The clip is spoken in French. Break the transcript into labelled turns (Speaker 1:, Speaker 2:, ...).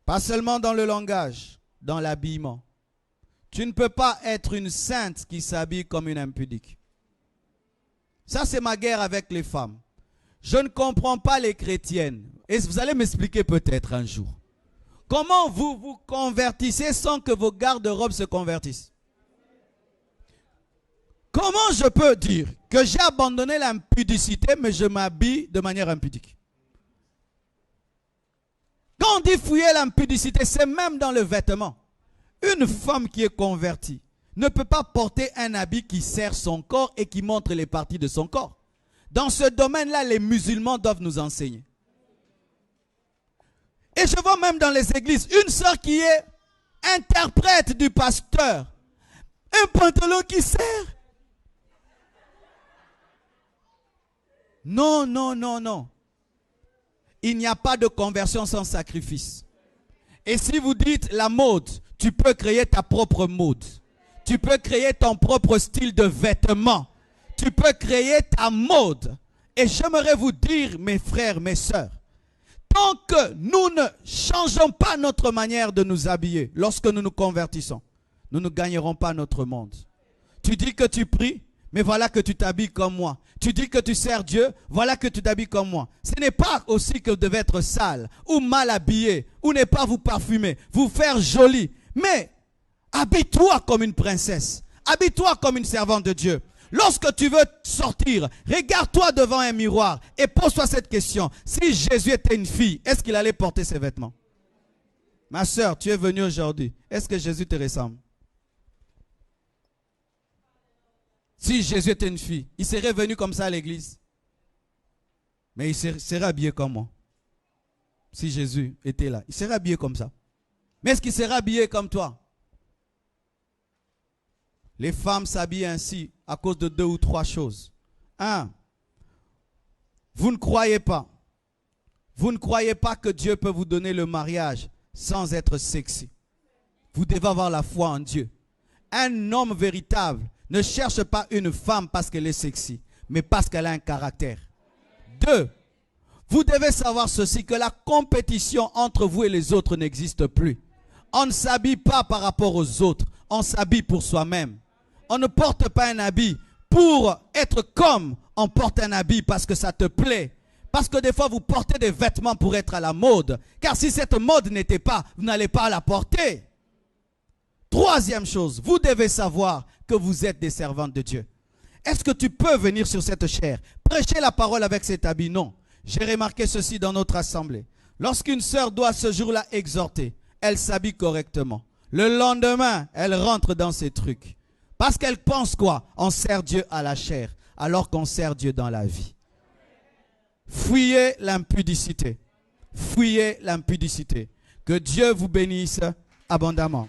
Speaker 1: Pas seulement dans le langage, dans l'habillement. Tu ne peux pas être une sainte qui s'habille comme une impudique. Ça, c'est ma guerre avec les femmes. Je ne comprends pas les chrétiennes. Et vous allez m'expliquer peut-être un jour. Comment vous vous convertissez sans que vos garde-robes se convertissent? Comment je peux dire que j'ai abandonné l'impudicité, mais je m'habille de manière impudique? Quand on dit fouiller l'impudicité, c'est même dans le vêtement. Une femme qui est convertie ne peut pas porter un habit qui sert son corps et qui montre les parties de son corps. Dans ce domaine-là, les musulmans doivent nous enseigner. Et je vois même dans les églises, une sœur qui est interprète du pasteur. Un pantalon qui sert. Non, non, non, non. Il n'y a pas de conversion sans sacrifice. Et si vous dites la mode, tu peux créer ta propre mode. Tu peux créer ton propre style de vêtements. Tu peux créer ta mode. Et j'aimerais vous dire, mes frères, mes sœurs, tant que nous ne changeons pas notre manière de nous habiller, lorsque nous nous convertissons, nous ne gagnerons pas notre monde. Tu dis que tu pries, mais voilà que tu t'habilles comme moi. Tu dis que tu sers Dieu, voilà que tu t'habilles comme moi. Ce n'est pas aussi que vous devez être sale, ou mal habillé, ou ne pas vous parfumer, vous faire joli. Mais habille-toi comme une princesse. Habille-toi comme une servante de Dieu. Lorsque tu veux sortir, regarde-toi devant un miroir et pose-toi cette question. Si Jésus était une fille, est-ce qu'il allait porter ses vêtements? Ma soeur, tu es venue aujourd'hui. Est-ce que Jésus te ressemble? Si Jésus était une fille, il serait venu comme ça à l'église. Mais il serait habillé comme moi. Si Jésus était là, il serait habillé comme ça. Mais est-ce qu'il serait habillé comme toi? Les femmes s'habillent ainsi à cause de 2 ou 3 choses. 1. Vous ne croyez pas. Vous ne croyez pas que Dieu peut vous donner le mariage sans être sexy. Vous devez avoir la foi en Dieu. Un homme véritable ne cherche pas une femme parce qu'elle est sexy, mais parce qu'elle a un caractère. 2. Vous devez savoir ceci, que la compétition entre vous et les autres n'existe plus. On ne s'habille pas par rapport aux autres, on s'habille pour soi-même. On ne porte pas un habit pour être comme on porte un habit parce que ça te plaît. Parce que des fois, vous portez des vêtements pour être à la mode. Car si cette mode n'était pas, vous n'allez pas la porter. 3e chose, vous devez savoir que vous êtes des servantes de Dieu. Est-ce que tu peux venir sur cette chaire, prêcher la parole avec cet habit? Non. J'ai remarqué ceci dans notre assemblée. Lorsqu'une sœur doit ce jour-là exhorter, elle s'habille correctement. Le lendemain, elle rentre dans ses trucs. Parce qu'elle pense quoi? On sert Dieu à la chair, alors qu'on sert Dieu dans la vie. Fuyez l'impudicité. Fuyez l'impudicité. Que Dieu vous bénisse abondamment.